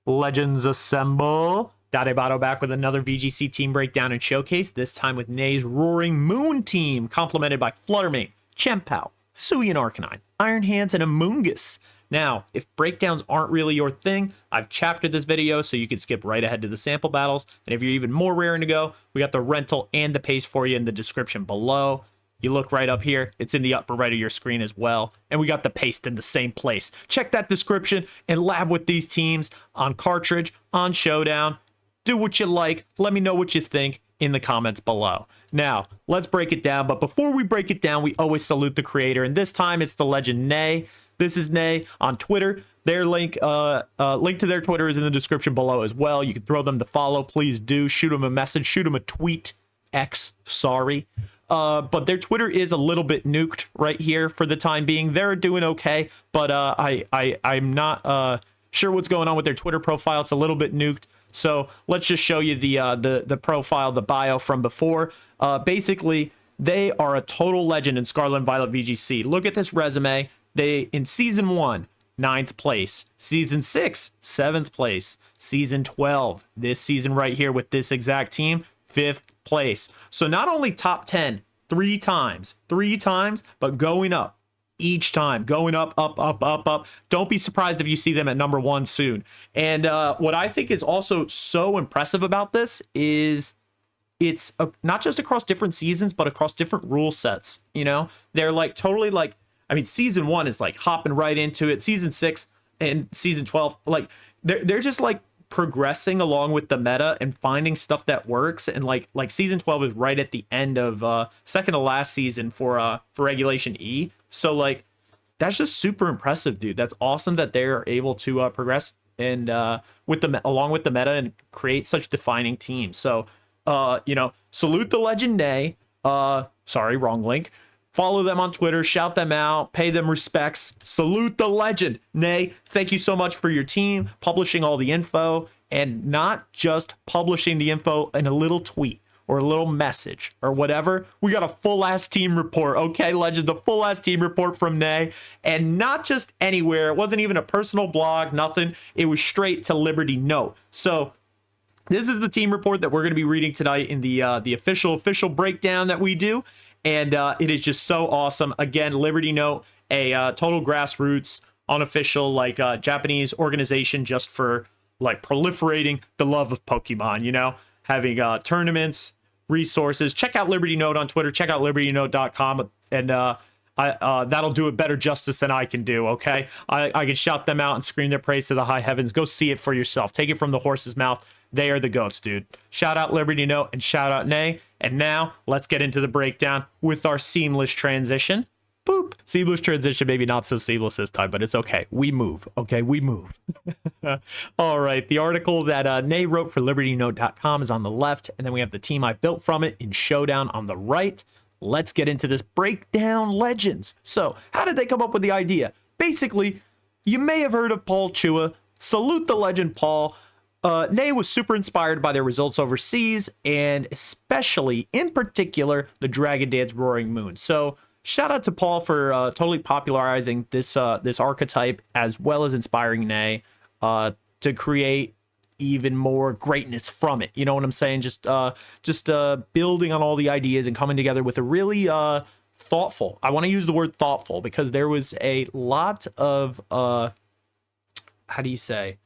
Legends assemble. Dattebato back with another VGC team breakdown and showcase, this time with Nay's Roaring Moon team, complemented by Flutter, Chien-Pao, Suian Arcanine, Iron Hands, and Amoonguss. Now, if breakdowns aren't really your thing, I've chaptered this video so you can skip right ahead to the sample battles. And if you're even more raring to go, we got the rental and the paste for you in the description below. You look right up here, it's in the upper right of your screen as well. And we got the paste in the same place. Check that description and lab with these teams on cartridge, on Showdown. Do what you like. Let me know what you think in the comments below. Now, let's break it down. But before we break it down, we always salute the creator. And this time it's the legend Nay. This is Nay on Twitter. Their link to their Twitter is in the description below as well. You can throw them to follow. Please do. Shoot them a message. Shoot them a tweet. Sorry. But their Twitter is a little bit nuked right here for the time being. They're doing okay, but I'm not sure what's going on with their Twitter profile. It's a little bit nuked. So let's just show you the profile, the bio from before. Basically, they are a total legend in Scarlet and Violet VGC. Look at this resume. They in season 1, 9th place. Season 6, 7th place. Season 12, this season right here with this exact team, 5th place. So not only top 10 three times, but going up each time, going up. Don't be surprised if you see them at number 1 soon. And what I think is also so impressive about this is it's not just across different seasons, but across different rule sets. You know, they're like totally like, I mean, season 1 is like hopping right into it. Season 6 and season 12, like they're just like progressing along with the meta and finding stuff that works. And like season 12 is right at the end of second to last season for regulation E. So like that's just super impressive, dude. That's awesome that they're able to progress and along with the meta and create such defining teams. So you know, salute the legend Nay. Sorry, wrong link. Follow them on Twitter, shout them out, pay them respects. Salute the legend. Nay, thank you so much for your team, publishing all the info, and not just publishing the info in a little tweet or a little message or whatever. We got a full-ass team report, okay, Legends? A full-ass team report from Nay, and not just anywhere. It wasn't even a personal blog, nothing. It was straight to Liberty Note. So this is the team report that we're going to be reading tonight in the official breakdown that we do. And it is just so awesome. Again, Liberty Note, a total grassroots, unofficial, like Japanese organization just for like proliferating the love of Pokemon, you know, having tournaments, resources. Check out Liberty Note on Twitter. Check out libertynote.com. And that'll do it better justice than I can do, okay? I can shout them out and scream their praise to the high heavens. Go see it for yourself. Take it from the horse's mouth. They are the goats, dude. Shout out Liberty Note and shout out Nay. And now let's get into the breakdown with our seamless transition. Boop. Seamless transition, maybe not so seamless this time, but it's okay. We move. Okay, we move. All right. The article that Nay wrote for libertynote.com is on the left, and then we have the team I built from it in Showdown on the right. Let's get into this breakdown, Legends. So how did they come up with the idea? Basically, you may have heard of Paul Chua. Salute the legend, Paul. Nay was super inspired by their results overseas, and especially, in particular, the Dragon Dance Roaring Moon. So shout out to Paul for totally popularizing this archetype, as well as inspiring Nay to create even more greatness from it. You know what I'm saying? Just building on all the ideas and coming together with a really thoughtful. I want to use the word thoughtful because there was a lot of how do you say?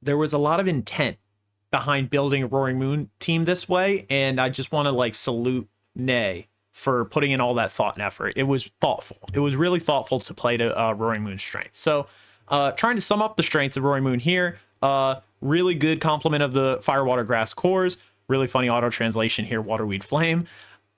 There was a lot of intent behind building a Roaring Moon team this way, and I just want to like salute Nay for putting in all that thought and effort. It was thoughtful. It was really thoughtful to play to Roaring Moon's strengths. So trying to sum up the strengths of Roaring Moon here, really good complement of the Fire, Water, Grass cores, really funny auto translation here, Water, Weed, Flame.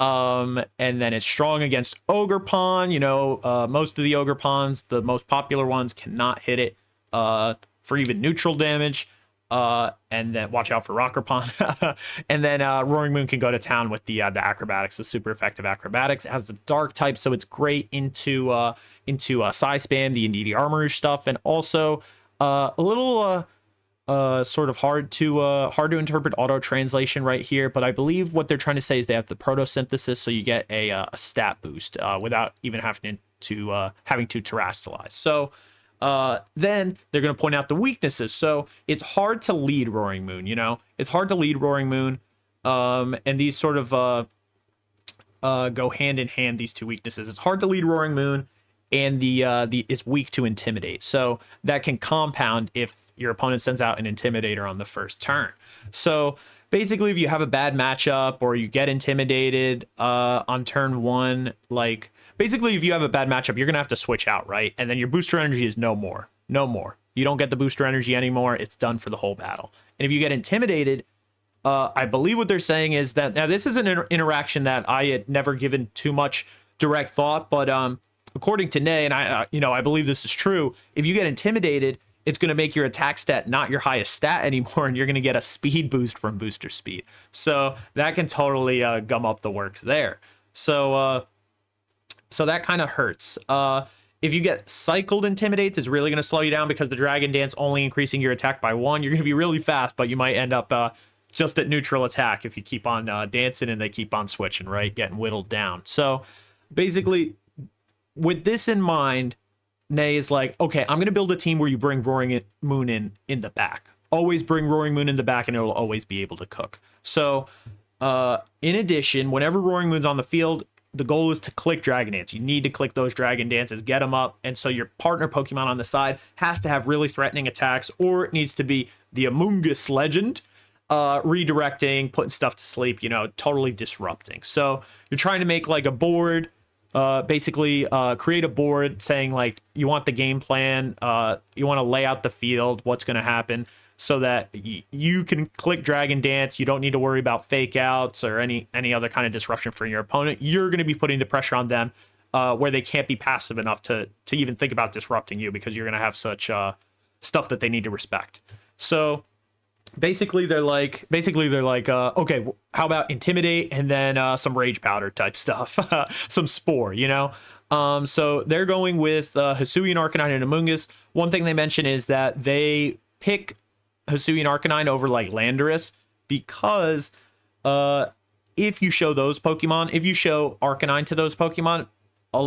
And then it's strong against Ogerpon. You know, most of the Ogerpons, the most popular ones, cannot hit it for even neutral damage. And then watch out for Rockerpon. And then Roaring Moon can go to town with the acrobatics, the super effective acrobatics. It has the dark type, so it's great into size spam, the Indeedee-Armarouge stuff, and also a little sort of hard to interpret auto translation right here. But I believe what they're trying to say is they have the protosynthesis, so you get a stat boost without even having to terrestrialize. So then they're going to point out the weaknesses. So it's hard to lead Roaring Moon, you know? It's hard to lead Roaring Moon. And these sort of go hand in hand, these two weaknesses. It's hard to lead Roaring Moon, and it's weak to Intimidate. So that can compound if your opponent sends out an Intimidator on the first turn. So basically, if you have a bad matchup or you get intimidated on turn one, like basically if you have a bad matchup, you're gonna have to switch out, right? And then your booster energy is no more. You don't get the booster energy anymore. It's done for the whole battle. And if you get intimidated, I believe what they're saying is that now this is an interaction that I had never given too much direct thought, but according to Nay, and I believe this is true, if you get intimidated, it's going to make your attack stat not your highest stat anymore, and you're going to get a speed boost from booster speed. So that can totally gum up the works there. So that kind of hurts. If you get cycled Intimidates, it's really going to slow you down because the Dragon Dance only increasing your attack by 1. You're going to be really fast, but you might end up just at neutral attack if you keep on dancing and they keep on switching, right? Getting whittled down. So basically, with this in mind, Nay is like, okay, I'm going to build a team where you bring Roaring Moon in the back. Always bring Roaring Moon in the back, and it'll always be able to cook. So, in addition, whenever Roaring Moon's on the field, the goal is to click Dragon Dance. You need to click those Dragon Dances, get them up, and so your partner Pokemon on the side has to have really threatening attacks, or it needs to be the Amoonguss legend, redirecting, putting stuff to sleep, totally disrupting. So, you're trying to make like a board, basically create a board saying like you want the game plan, you want to lay out the field, what's going to happen, so that you can click Dragon Dance. You don't need to worry about fake outs or any other kind of disruption for your opponent. You're going to be putting the pressure on them where they can't be passive enough to even think about disrupting you, because you're going to have such stuff that they need to respect. So basically they're like, okay, how about Intimidate and then some Rage Powder type stuff, some Spore, so they're going with Hisuian Arcanine and Amoonguss. One thing they mention is that they pick Hisuian Arcanine over like Landorus because if you show those Pokemon, if you show Arcanine to those Pokemon,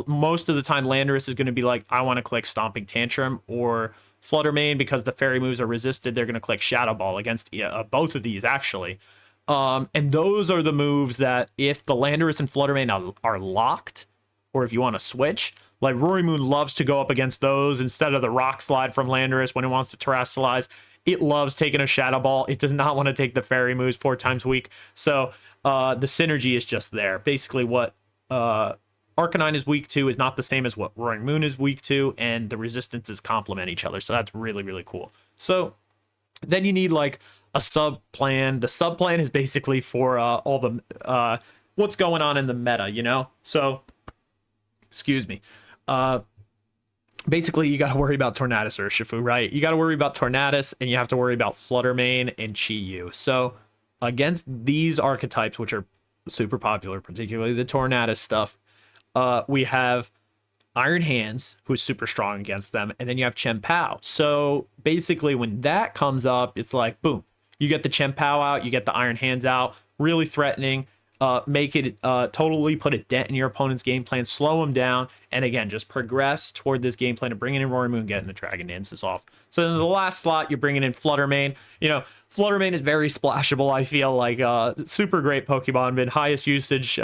most of the time Landorus is going to be like, I want to click Stomping Tantrum or Flutter Mane, because the fairy moves are resisted. They're going to click Shadow Ball against both of these, actually. And those are the moves that if the Landorus and Flutter Mane are locked, or if you want to switch, like Roaring Moon loves to go up against those instead of the Rock Slide from Landorus when it wants to Terastallize. It loves taking a Shadow Ball. It does not want to take the fairy moves 4 times a week. So the synergy is just there. Basically, what Arcanine is weak to is not the same as what Roaring Moon is weak to, and the resistances complement each other. So that's really, really cool. So then you need like a sub plan. The sub plan is basically for all the what's going on in the meta, So, excuse me. Basically, you got to worry about Tornadus Urshifu, right? You got to worry about Tornadus, and you have to worry about Flutter Mane and Chi-Yu. So against these archetypes, which are super popular, particularly the Tornadus stuff, we have Iron Hands, who's super strong against them, and then you have Chien-Pao. So basically, when that comes up, it's like, boom, you get the Chien-Pao out, you get the Iron Hands out, really threatening, make it totally put a dent in your opponent's game plan, slow them down, and again, just progress toward this game plan of bringing in Roaring Moon, getting the Dragon Dances off. So then the last slot, you're bringing in Flutter Mane. Flutter Mane is very splashable. I feel like super great Pokemon, been highest usage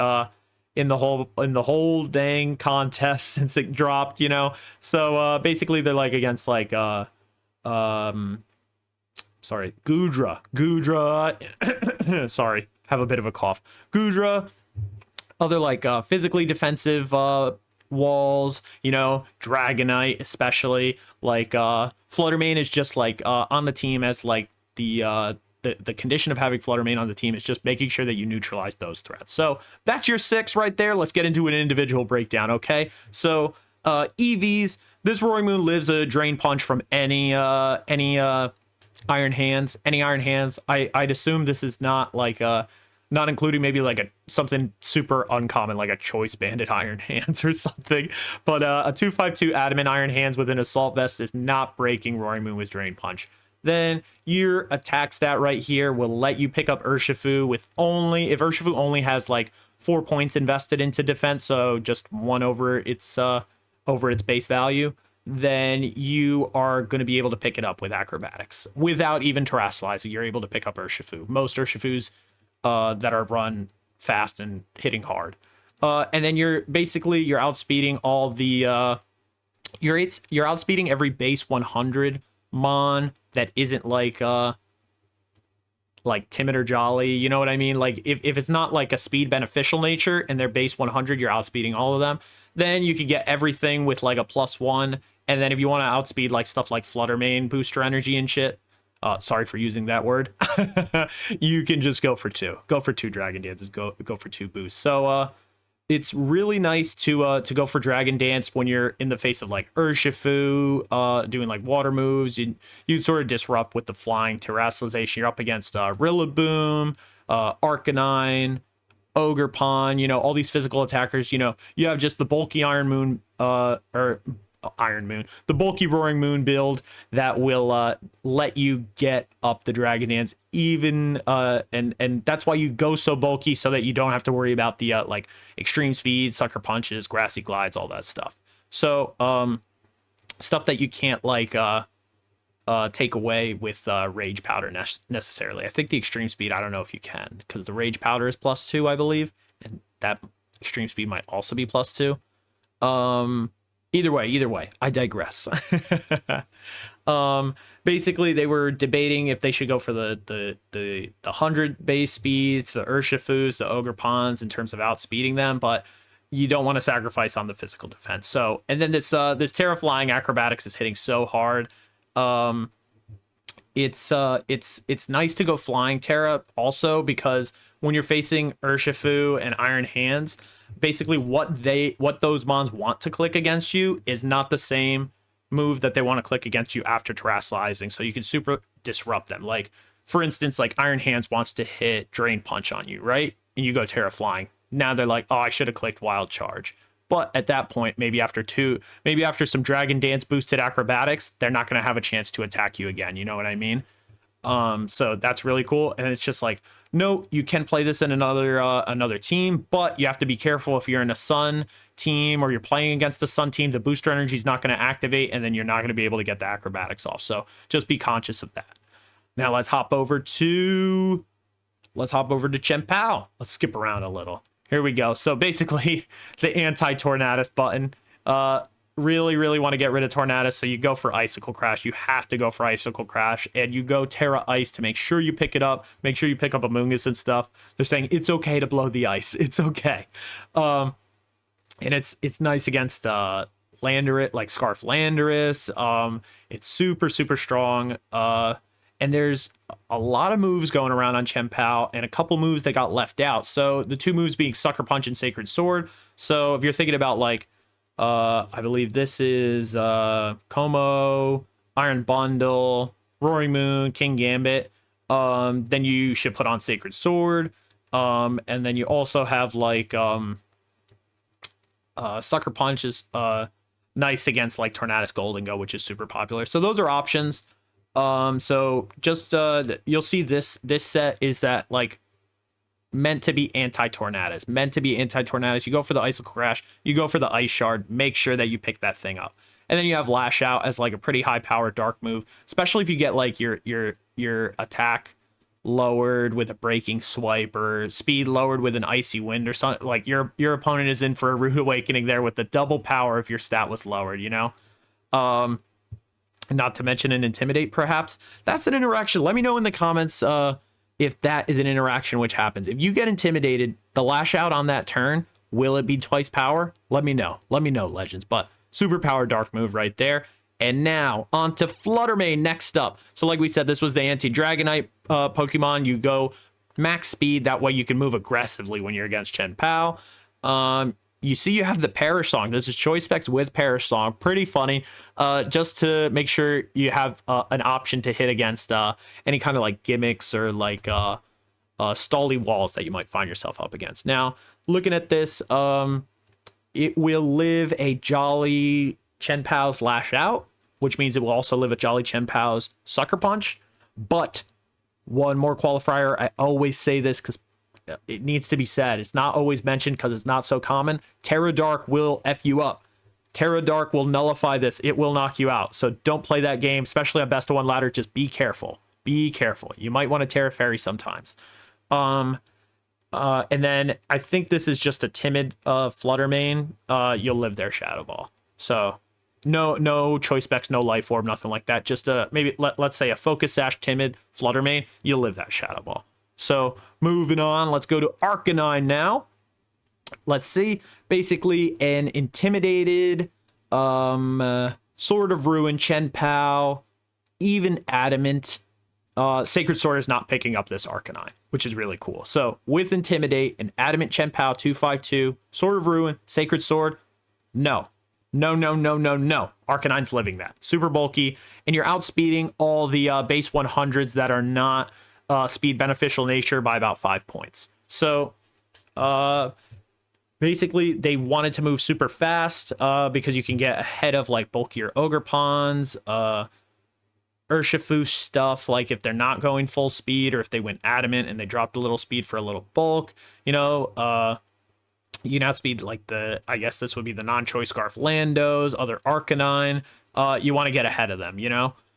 in the whole dang contest since it dropped, So basically they're like against like Gudra. Sorry, have a bit of a cough. Gudra, other like physically defensive walls, Dragonite especially. Like Flutter Mane is just like on the team as like the condition of having Flutter Mane on the team is just making sure that you neutralize those threats. So that's your 6 right there. Let's get into an individual breakdown, okay? So EVs, this Roaring Moon lives a Drain Punch from any Iron Hands. I'd assume this is not like not including maybe like something super uncommon like a Choice Banded Iron Hands or something. But a 2/5/2 Adamant Iron Hands with an Assault Vest is not breaking Roaring Moon with Drain Punch. Then your attack stat right here will let you pick up Urshifu if Urshifu only has like 4 points invested into defense, so just 1 over its base value, then you are going to be able to pick it up with acrobatics without even terrestrializing. You're able to pick up Urshifu. Most Urshifus that are run fast and hitting hard. And then you're outspeeding all the you're outspeeding every base 100 mon that isn't like timid or jolly, you know what I mean? Like if it's not like a speed beneficial nature and they're base 100, you're outspeeding all of them. Then you could get everything with like a +1. And then if you want to outspeed like stuff like Flutter main booster energy and shit, sorry for using that word, you can just go for 2. Go for 2 Dragon Dances. Go for 2 boosts. So it's really nice to go for Dragon Dance when you're in the face of like Urshifu, doing like water moves. You'd sort of disrupt with the flying terrestrialization. You're up against Rillaboom, Arcanine, Ogerpon, you know, all these physical attackers. You know, you have just the bulky the bulky Roaring Moon build that will let you get up the Dragon Dance even, and that's why you go so bulky, so that you don't have to worry about the like extreme speed, sucker punches, grassy glides, all that stuff. So stuff that you can't like take away with Rage Powder necessarily. I think the extreme speed, I don't know if you can, because the Rage Powder is +2, I believe, and that extreme speed might also be +2. Either way, I digress. Basically, they were debating if they should go for the 100 base speeds, the Urshifus, the Ogerpons in terms of outspeeding them, but you don't want to sacrifice on the physical defense. So, and then this Terra Flying Acrobatics is hitting so hard. It's nice to go Flying Terra also, because when you're facing Urshifu and Iron Hands, basically what those mons want to click against you is not the same move that they want to click against you after terrestrializing, so you can super disrupt them. Like for instance, like Iron Hands wants to hit Drain Punch on you, right? And you go Terra Flying. Now they're like, oh, I should have clicked Wild Charge. But at that point, maybe after some Dragon Dance boosted acrobatics, they're not going to have a chance to attack you again. You know what I mean? So that's really cool. And it's just like, no, you can play this in another team, but you have to be careful if you're in a Sun team or you're playing against the Sun team. The booster energy is not going to activate, and then you're not going to be able to get the acrobatics off. So just be conscious of that. Now let's hop over to Chien-Pao. Let's skip around a little. Here we go. So basically, the anti-Tornadus button. Really want to get rid of Tornadus, so you go for Icicle Crash. You have to go for Icicle Crash, and you go Terra Ice to make sure you pick it up. Make sure you pick up Amoonguss and stuff. They're saying it's okay to blow the ice. It's okay. And it's nice against Landorus, like Scarf Landorus. It's super strong. And there's a lot of moves going around on Chien-Pao, and a couple moves that got left out. So the 2 moves being Sucker Punch and Sacred Sword. So if you're thinking about like, I believe this is Como, Iron Bundle, Roaring Moon, Kingambit, then you should put on Sacred Sword. And then you also have like Sucker Punch is nice against like Tornadus Golden Go, which is super popular. So those are options. So just you'll see this set is that like meant to be anti-Tornadus. You go for the Icicle Crash, you go for the Ice Shard, make sure that you pick that thing up. And then you have Lash Out as like a pretty high power dark move, especially if you get like your attack lowered with a Breaking Swipe or speed lowered with an Icy Wind or something. Like your opponent is in for a rude awakening there with the double power if your stat was lowered, you know? Not to mention an Intimidate, perhaps. That's an interaction. Let me know in the comments if that is an interaction which happens. If you get intimidated, the Lash Out on that turn, will it be twice power? Let me know. Let me know, Legends. But super power dark move right there. And now on to Flutter Mane next up. So like we said, this was the anti-Dragonite Pokemon. You go max speed. That way you can move aggressively when you're against Chien-Pao. You see you have the Perish Song. This is Choice Specs with Perish Song. Pretty funny. Just to make sure you have an option to hit against any kind of like gimmicks or like stally walls that you might find yourself up against. Now, looking at this, it will live a Jolly Chien-Pao's Lash Out, which means it will also live a Jolly Chien-Pao's Sucker Punch. But one more qualifier, I always say this because it needs to be said. It's not always mentioned because it's not so common. Terra Dark will F you up. Terra Dark will nullify this. It will knock you out. So don't play that game, especially on best of one ladder. Just be careful. Be careful. You might want to Terra Fairy sometimes. And then I think this is just a timid Flutter main. You'll live their Shadow Ball. So no choice specs, no life orb, nothing like that. Just maybe let's say a Focus Sash timid Flutter main. You'll live that Shadow Ball. So moving on, let's go to Arcanine now. Let's see. Basically an intimidated, Sword of Ruin, Chien-Pao, even Adamant. Sacred Sword is not picking up this Arcanine, which is really cool. So with Intimidate, an Adamant Chien-Pao 2/5/2, Sword of Ruin, Sacred Sword, no. Arcanine's living that. Super bulky, and you're outspeeding all the base 100s that are not speed beneficial nature by about 5 points. So basically they wanted to move super fast because you can get ahead of like bulkier Ogre-Pons, Urshifu stuff, like if they're not going full speed or if they went Adamant and they dropped a little speed for a little bulk, you can outspeed like I guess this would be the non-choice Scarf Landos, other Arcanine. You want to get ahead of them,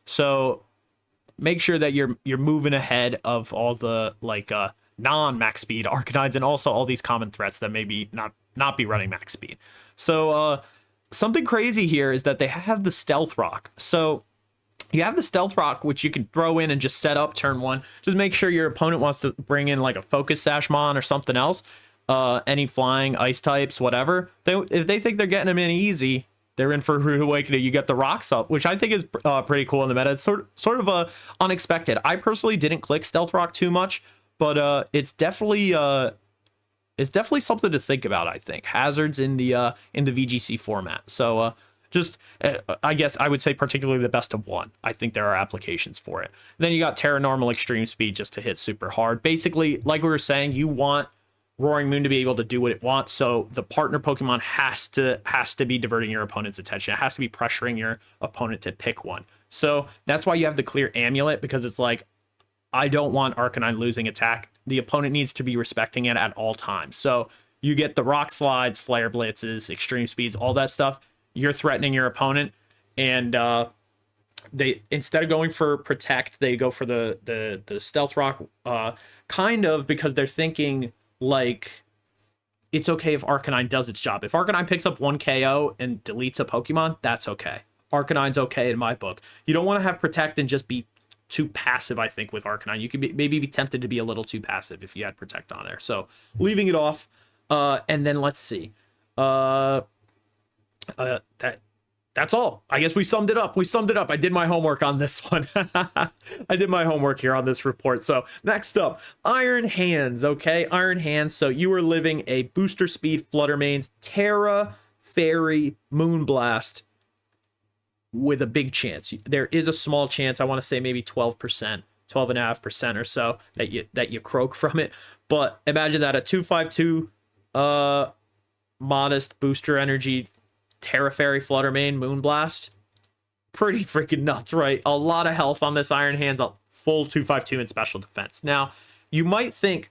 so make sure that you're moving ahead of all the like non-max speed Arcanines and also all these common threats that maybe not be running max speed. So something crazy here is that they have the Stealth Rock. So you have the Stealth Rock, which you can throw in and just set up turn one. Just make sure your opponent wants to bring in like a Focus Sash Mon or something else. Any flying, ice types, whatever. If they think they're getting them in easy, they're in for Rude Awakening. You get the Rocks up, which I think is pretty cool in the meta. It's sort of unexpected. I personally didn't click Stealth Rock too much, but it's definitely something to think about. I think hazards in the VGC format. So I guess I would say particularly the best of one. I think there are applications for it. Then you got Terra Normal Extreme Speed just to hit super hard. Basically, like we were saying, you want Roaring Moon to be able to do what it wants, so the partner Pokemon has to be diverting your opponent's attention. It has to be pressuring your opponent to pick one. So that's why you have the clear Amulet, because it's like, I don't want Arcanine losing attack. The opponent needs to be respecting it at all times. So you get the Rock Slides, Flare Blitzes, Extreme Speeds, all that stuff. You're threatening your opponent, and they, instead of going for Protect, they go for the Stealth Rock, kind of because they're thinking like it's okay if Arcanine does its job. If Arcanine picks up one KO and deletes a Pokemon, that's okay. Arcanine's okay in my book. You don't want to have Protect and just be too passive. I think with Arcanine you could maybe be tempted to be a little too passive if you had Protect on there. So leaving it off, and then let's see. That's all. I guess we summed it up. I did my homework on this one. I did my homework here on this report. So next up, Iron Hands. Okay, Iron Hands. So you are living a booster speed Flutter mains, Terra Fairy Moonblast with a big chance. There is a small chance. I want to say maybe 12%, 12.5% or so that you croak from it. But imagine that a 2/5/2 modest booster energy Terra Fairy Flutter main Moonblast. Pretty freaking nuts, right? A lot of health on this Iron Hands, a full 2/5/2 in special defense. Now, you might think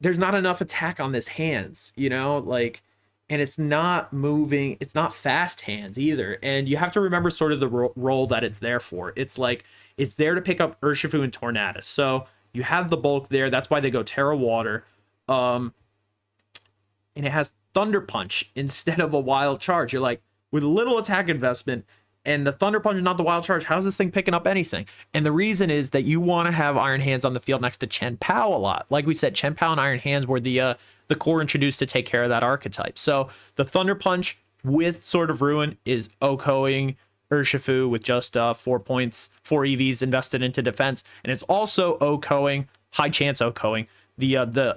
there's not enough attack on this Hands, like, and it's not moving, it's not fast Hands either. And you have to remember sort of the role that it's there for. It's like, it's there to pick up Urshifu and Tornadus. So you have the bulk there. That's why they go Terra Water. And it has Thunder Punch instead of a Wild Charge. You're like, with a little attack investment and the Thunder Punch and not the Wild Charge, how's this thing picking up anything? And the reason is that you want to have Iron Hands on the field next to Chien-Pao a lot. Like we said, Chien-Pao and Iron Hands were the core introduced to take care of that archetype. So the Thunder Punch with Sword of Ruin is OHKOing Urshifu with just 4 points, 4 EVs invested into defense. And it's also OHKOing, high chance OHKOing, the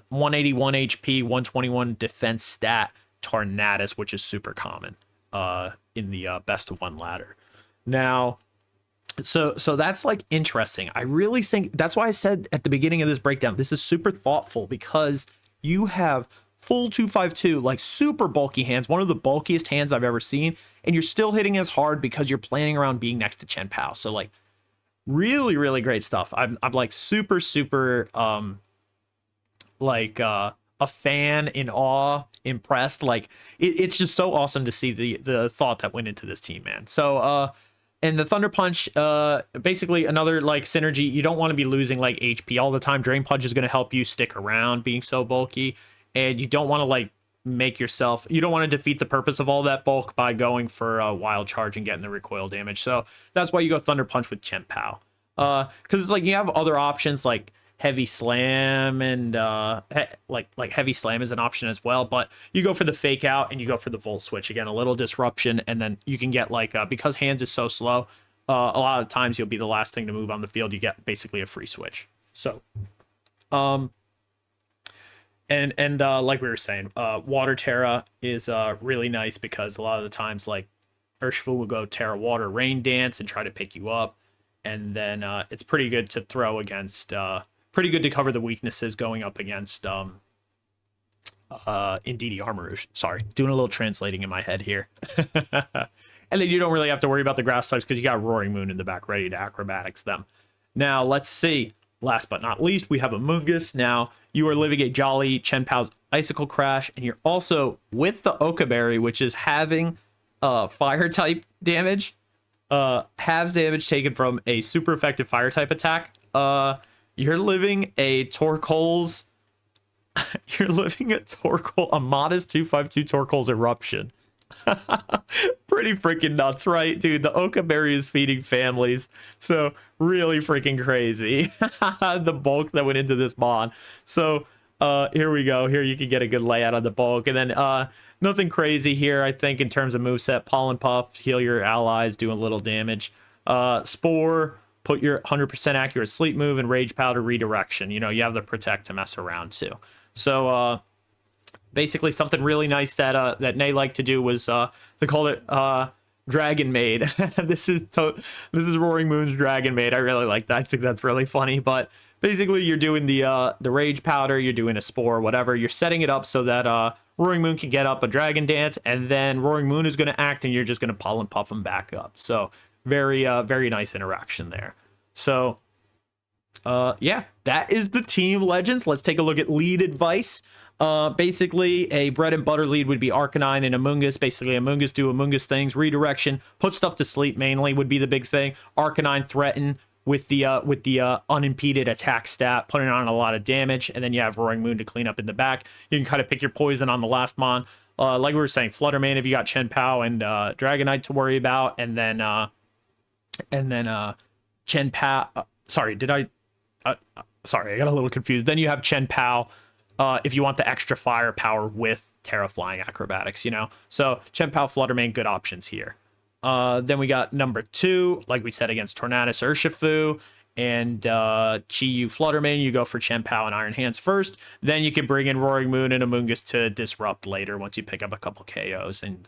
181 HP, 121 defense stat Tornadus, which is super common in the best of one ladder. Now, so that's like interesting. I really think that's why I said at the beginning of this breakdown, this is super thoughtful, because you have full 2/5/2, like super bulky Hands, one of the bulkiest Hands I've ever seen, and you're still hitting as hard because you're planning around being next to Chien-Pao. So like really great stuff. I'm like super a fan, in awe, impressed. Like it's just so awesome to see the thought that went into this team, man. So and the Thunder Punch, basically another like synergy. You don't want to be losing like HP all the time. Drain Punch is going to help you stick around being so bulky, and you don't want to like make yourself, you don't want to defeat the purpose of all that bulk by going for a wild charge and getting the recoil damage. So that's why you go Thunder Punch with Chien-Pao. Because it's like you have other options like Heavy Slam, and like Heavy Slam is an option as well, but you go for the Fake Out and you go for the Volt Switch. Again, a little disruption, and then you can get like because Hands is so slow, a lot of times you'll be the last thing to move on the field. You get basically a free switch. So and like we were saying, Water Terra is really nice because a lot of the times like Urshifu will go Terra Water Rain Dance and try to pick you up, and then it's pretty good to throw against, pretty good to cover the weaknesses going up against Indeedee-Armarouge. Sorry, doing a little translating in my head here. And then you don't really have to worry about the grass types because you got Roaring Moon in the back ready to acrobatics them. Now let's see. Last but not least, we have Amoonguss. Now, you are living a jolly Chien-Pao's Icicle Crash, and you're also with the Okaberry, which is having fire type damage. Halves damage taken from a super effective fire type attack. You're living a Torkoal's. You're living a modest 252 Torkoal's Eruption. Pretty freaking nuts, right, dude? The Okaberry is feeding families, so really freaking crazy. The bulk that went into this mod. So here we go. Here you can get a good layout on the bulk, and then nothing crazy here, I think, in terms of moveset. Pollen Puff, heal your allies, do a little damage. Spore, put your 100% accurate sleep move, and Rage Powder redirection. You know, you have the Protect to mess around too. So basically something really nice that that Nay liked to do was they called it Dragon Maid. This is Roaring Moon's Dragon Maid. I really like that. I think that's really funny. But basically you're doing the Rage Powder, you're doing a Spore, whatever. You're setting it up so that Roaring Moon can get up a Dragon Dance, and then Roaring Moon is going to act, and you're just going to Pollen Puff him back up. So very nice interaction there. So yeah, that is the team legends. Let's take a look at lead advice. Basically a bread and butter lead would be Arcanine and Amoonguss. Basically Amoonguss do Amoonguss things. Redirection, put stuff to sleep mainly would be the big thing. Arcanine threaten with the unimpeded attack stat, putting on a lot of damage, and then you have Roaring Moon to clean up in the back. You can kind of pick your poison on the last mon. Like we were saying, Fluttermane if you got Chien-Pao and Dragonite to worry about, and then Chien-Pao. Sorry, I got a little confused. Then you have Chien-Pao if you want the extra firepower with Terra Flying Acrobatics, you know? So Chien-Pao, Fluttermane, good options here. Then we got number 2, like we said, against Tornadus Urshifu and Chi-Yu Fluttermane. You go for Chien-Pao and Iron Hands first. Then you can bring in Roaring Moon and Amoonguss to disrupt later once you pick up a couple KOs and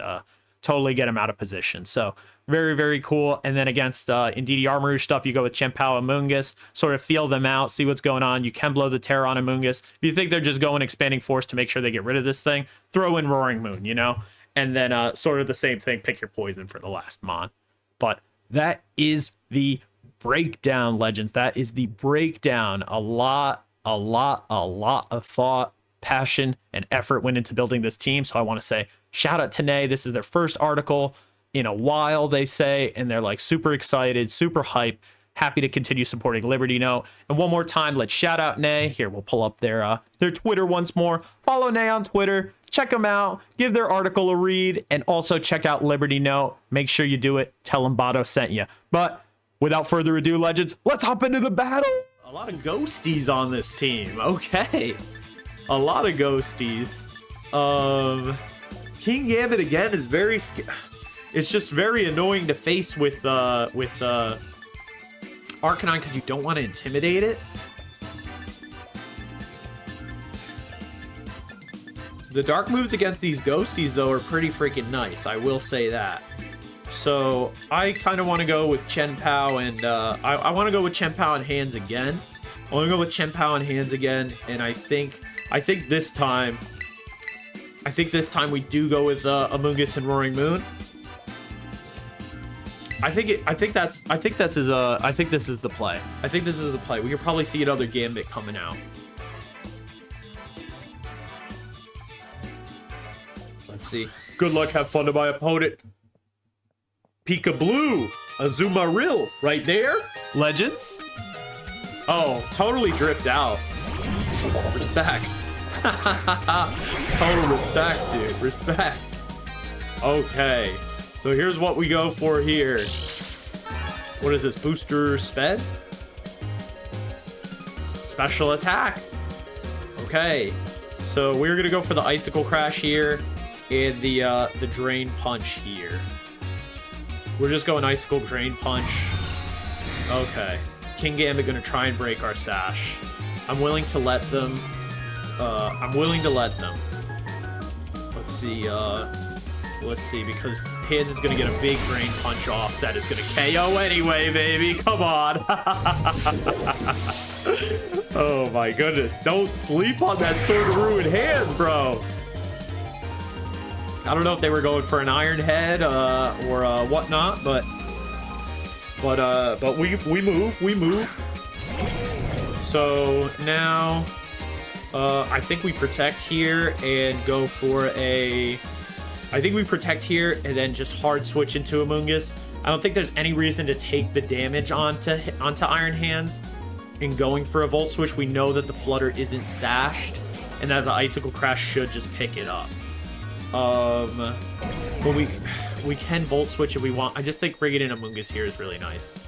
totally get him out of position. So very cool. And then against Indeedee-Armarouge stuff, you go with Chien-Pao, Amoonguss, sort of feel them out, see what's going on. You can blow the Terra on Amoonguss. If you think they're just going Expanding Force to make sure they get rid of this thing, throw in Roaring Moon, you know? And then sort of the same thing, pick your poison for the last mon. But that is the breakdown, legends. That is the breakdown. A lot of thought, passion, and effort went into building this team. So I want to say shout out to Nay. This is their first article in a while, they say, and they're like super excited, super hype, happy to continue supporting Liberty Note. And one more time, let's shout out Nay. Here, we'll pull up their Twitter once more. Follow Nay on Twitter, check them out, give their article a read, and also check out Liberty Note. Make sure you do it. Tell them Bato sent you. But without further ado, legends, let's hop into the battle. A lot of ghosties on this team. Okay, a lot of ghosties. Kingambit again is very it's just very annoying to face with Arcanine because you don't want to intimidate it. The dark moves against these ghosties though are pretty freaking nice, I will say that. So I kind of want to go with Chien-Pao, and I want to go with Chien-Pao and Hands again. I want to go with Chien-Pao and Hands again, and I think this time we do go with Amoonguss and Roaring Moon. I think this is the play. We could probably see another Gambit coming out. Let's see. Good luck, have fun to my opponent. Pika Blue, Azumarill, right there. Legends. Oh, totally dripped out. Respect. Total respect, dude. Respect. Okay. So here's what we go for here. What is this? Booster Sped? Special attack. Okay. So we're gonna go for the Icicle Crash here and the Drain Punch here. We're just going Icicle Drain Punch. Okay. Is Kingambit gonna try and break our Sash? I'm willing to let them. Let's see, because Hands is gonna get a big Drain Punch off that is gonna KO anyway, baby. Come on. Oh my goodness. Don't sleep on that Sword of Ruin Hands, bro. I don't know if they were going for an Iron Head or whatnot, but we move. So now I think we protect here and go for a... I think we protect here and then just hard switch into Amoonguss. I don't think there's any reason to take the damage onto Iron Hands. In going for a Volt Switch, we know that the Flutter isn't sashed and that the Icicle Crash should just pick it up. But we can Volt Switch if we want. I just think bringing in Amoonguss here is really nice.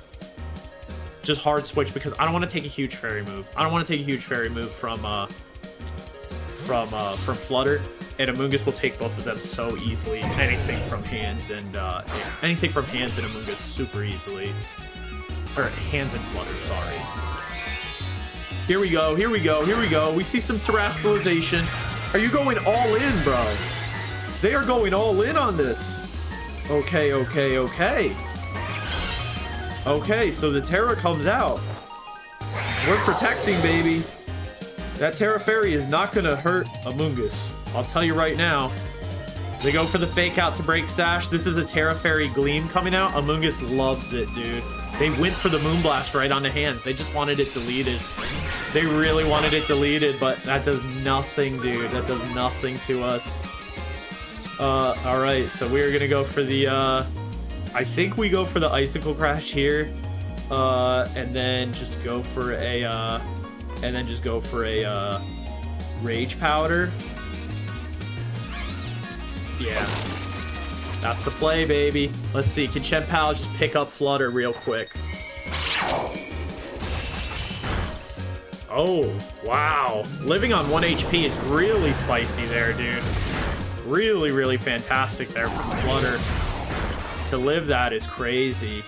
Just hard switch because I don't want to take a huge fairy move. I don't want to take a huge fairy move from Flutter, and Amoonguss will take both of them so easily. Anything from Hands and Amoonguss super easily. Or Hands and Flutter, sorry. Here we go. We see some terrestrialization. Are you going all in, bro? They are going all in on this. Okay. Okay, so the Terra comes out. We're protecting, baby. That Terra Fairy is not gonna hurt Amoonguss. I'll tell you right now. They go for the fake out to break Sash. This is a Terra Fairy Gleam coming out. Amoonguss loves it, dude. They went for the Moonblast right on the Hands. They just wanted it deleted. They really wanted it deleted, but that does nothing, dude. That does nothing to us. All right, so we're gonna go for the, I think we go for the Icicle Crash here, and then just go for a, Rage Powder. Yeah, that's the play, baby. Let's see, can Chien-Pao just pick up Flutter real quick? Oh, wow. Living on 1 HP is really spicy there, dude. Really, really fantastic there from Flutter. To live that is crazy.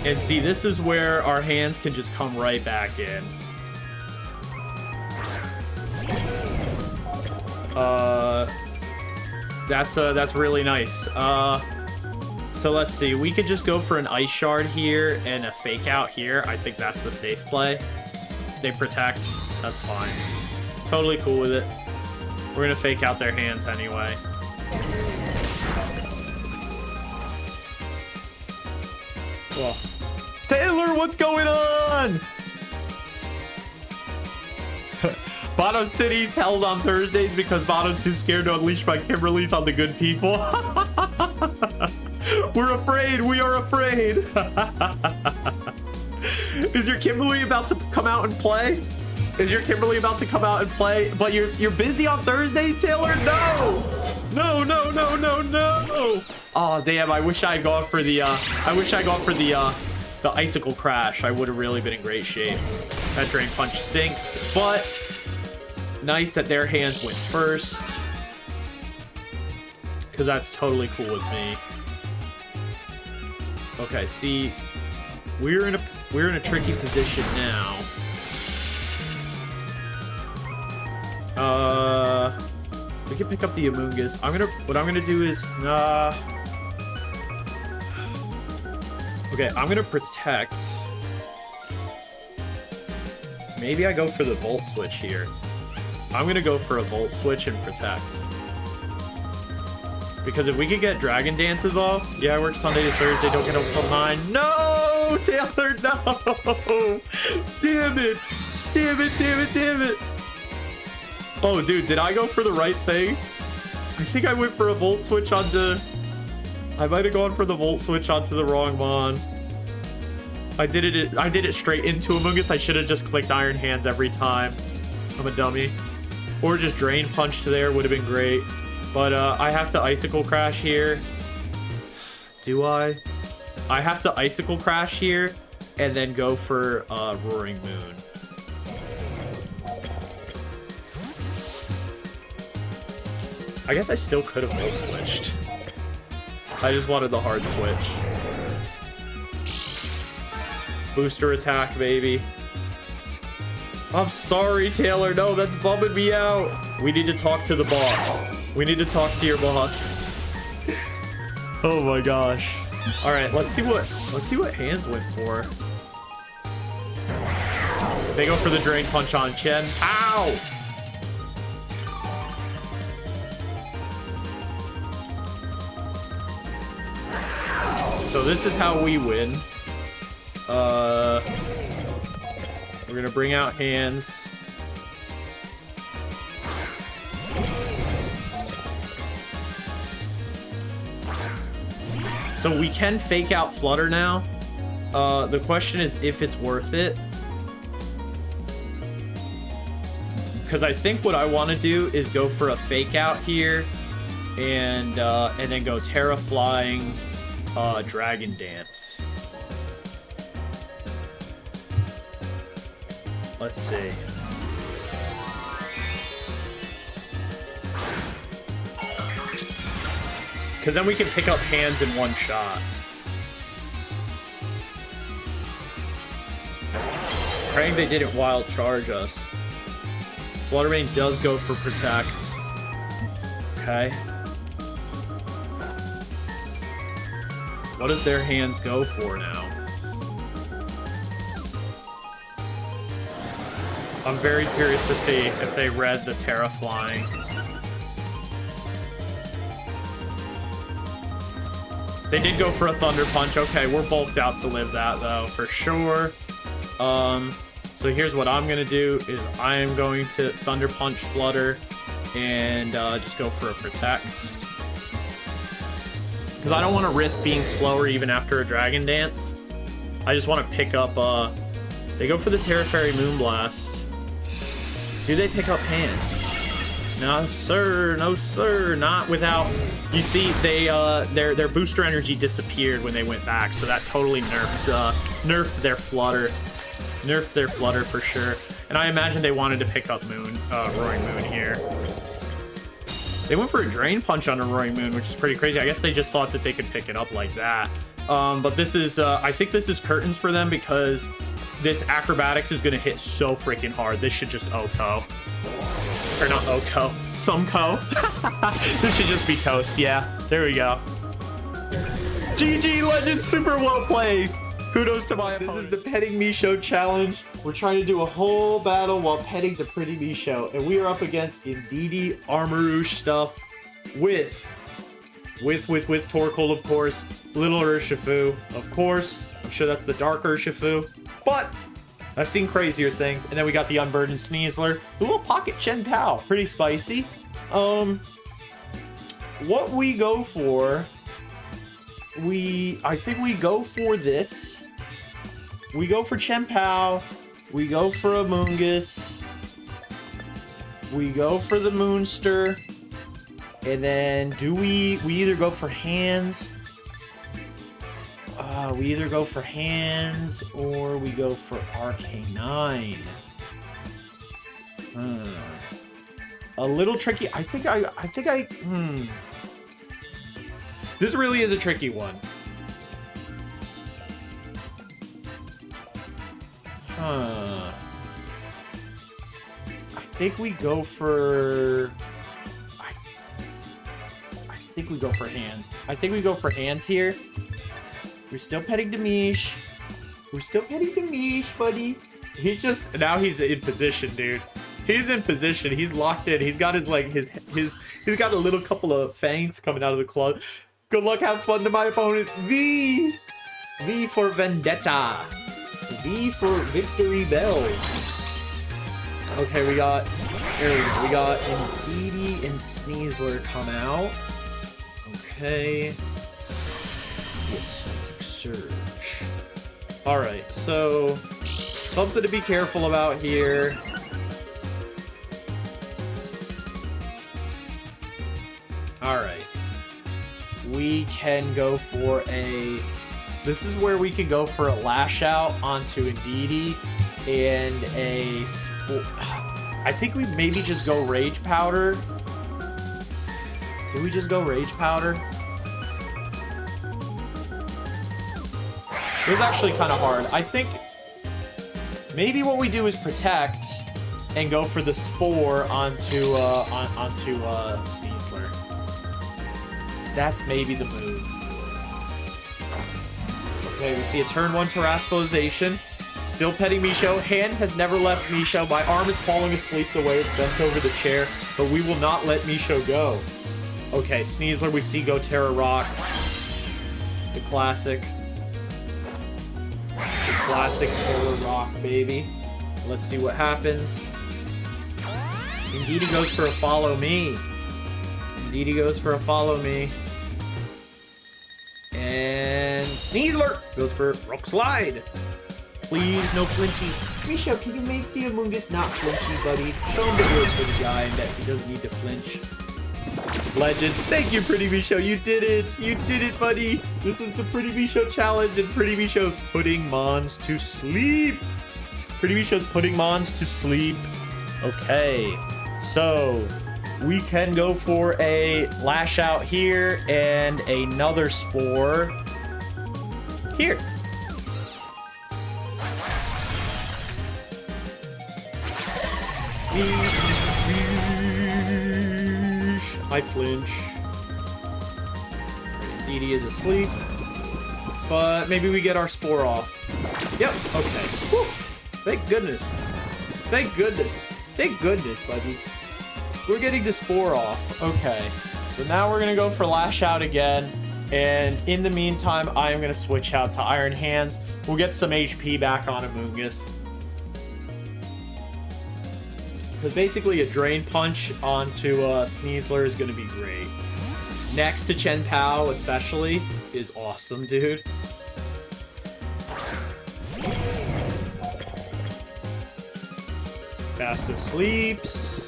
And see, this is where our Hands can just come right back in. That's really nice. So let's see, we could just go for an Ice Shard here and a Fake Out here. I think that's the safe play. They protect, that's fine. Totally cool with it. We're gonna Fake Out their Hands anyway. Well, Taylor, what's going on? Bottom City's held on Thursdays because Bottom's too scared to unleash my Kimberlys on the good people. We're afraid. We are afraid. Is your Kimberly about to come out and play? Is your Kimberly about to come out and play? But you're busy on Thursdays, Taylor? No. Oh damn! I wish I had gone for the. The Icicle Crash. I would have really been in great shape. That Drain Punch stinks, but nice that their Hands went first, because that's totally cool with me. Okay, see, we're in a tricky position now. We can pick up the Amoonguss. What I'm gonna do is okay, I'm gonna protect. Maybe I go for the Volt Switch here. I'm gonna go for a Volt Switch and protect. Because if we could get Dragon Dances off, yeah, I work Sunday to Thursday, don't get up till 9. No, Taylor, no! Damn it! Oh, dude, did I go for the right thing? I think I went for a Volt Switch onto... I might have gone for the Volt Switch onto the wrong Mon. I did it straight into Amoonguss. I should have just clicked Iron Hands every time. I'm a dummy. Or just Drain Punch to there would have been great. But I have to Icicle Crash here. Do I? I have to Icicle Crash here and then go for Roaring Moon. I guess I still could have Volt Switched. I just wanted the hard switch. Booster attack, baby. I'm sorry, Taylor. No, that's bumming me out. We need to talk to the boss. We need to talk to your boss. Oh my gosh. All right, let's see what hands went for. They go for the Drain Punch on Chien-Pao. So this is how we win. We're gonna bring out hands. So we can fake out Flutter now. The question is if it's worth it. Because I think what I want to do is go for a fake out here and then go Terra Flying, Dragon Dance. Let's see. Because then we can pick up hands in one shot. Praying they didn't wild charge us. Fluttermane does go for Protect. Okay. What does their hands go for now? I'm very curious to see if they read the Terra Flying. They did go for a Thunder Punch. Okay, we're bulked out to live that, though, for sure. So here's what I'm going to do is I am going to Thunder Punch Flutter and just go for a Protect. Because I don't want to risk being slower even after a Dragon Dance. I just want to pick up... They go for the Terra Fairy Moonblast. Do they pick up hands? No, sir. No, sir. Not without... You see, they their booster energy disappeared when they went back, so that totally nerfed their Flutter. Nerfed their Flutter for sure. And I imagine they wanted to pick up Roaring Moon here. They went for a Drain Punch on a Roaring Moon, which is pretty crazy. I guess they just thought that they could pick it up like that. But this is... I think this is curtains for them because this Acrobatics is going to hit so freaking hard. This should just OHKO. Or not OHKO. Sumco. This should just be toast. Yeah, there we go. GG, Legend. Super well played. Kudos to my opponent. This is the Petting MISHO challenge. We're trying to do a whole battle while petting the pretty MISHO. And we are up against Indeedee-Armarouge stuff with Torkoal, of course. Little Urshifu, of course. I'm sure that's the Dark Urshifu. But I've seen crazier things. And then we got the Unburdened Sneasler. The little Pocket Chien-Pao. Pretty spicy. What we go for... I think we go for this. We go for Chien-Pao. We go for Amoonguss. We go for the Moonster. And then do we either go for hands? We either go for hands or we go for Arcanine. A little tricky. I think I This really is a tricky one. I think we go for... I think we go for hands. I think we go for hands here. We're still petting the Mish. We're still petting the Mish, buddy. He's just... Now he's in position, dude. He's in position. He's locked in. He's got his, like, he's got a little couple of fangs coming out of the claw. Good luck, have fun to my opponent. V for Vendetta. V for Victory Bell. Okay, we got There we go. We got Indeedee and Sneasler come out. Okay. Let's see a Psychic Surge. Alright, so something to be careful about here. Alright. We can go for a... This is where we could go for a Lash Out onto Indeedee and a... I think we maybe just go Rage Powder. Did we just go Rage Powder? It was actually kind of hard. I think maybe what we do is Protect and go for the Spore onto Sneasler. That's maybe the move. Okay, we see a turn 1 Terastallization. Still petting MISHO. Hand has never left MISHO. My arm is falling asleep the way it's bent over the chair, but we will not let MISHO go. Okay, Sneasler, we see go Terra Rock. The classic. The classic Terra Rock, baby. Let's see what happens. Indeedee goes for a Follow Me. Indeedee goes for a Follow Me. And Sneasler goes for Rock Slide. Please, no flinchy. MISHO, can you make the Amoonguss not flinchy, buddy? Show him the word for the guy and that he doesn't need to flinch. Legend. Thank you, Pretty MISHO. You did it. You did it, buddy. This is the Pretty MISHO challenge, and Pretty MISHO's putting Mons to sleep. Pretty MISHO's putting Mons to sleep. Okay. So, we can go for a Lash Out here and another Spore here. I flinch. Indeedee is asleep. But maybe we get our Spore off. Yep, okay. Whew. Thank goodness. Thank goodness. Thank goodness, buddy. We're getting the Spore off. Okay. So now we're going to go for Lash Out again. And in the meantime, I am going to switch out to Iron Hands. We'll get some HP back on Amoonguss. Because basically a Drain Punch onto Sneasler is going to be great. Next to Chien-Pao especially is awesome, dude. Fast Asleeps.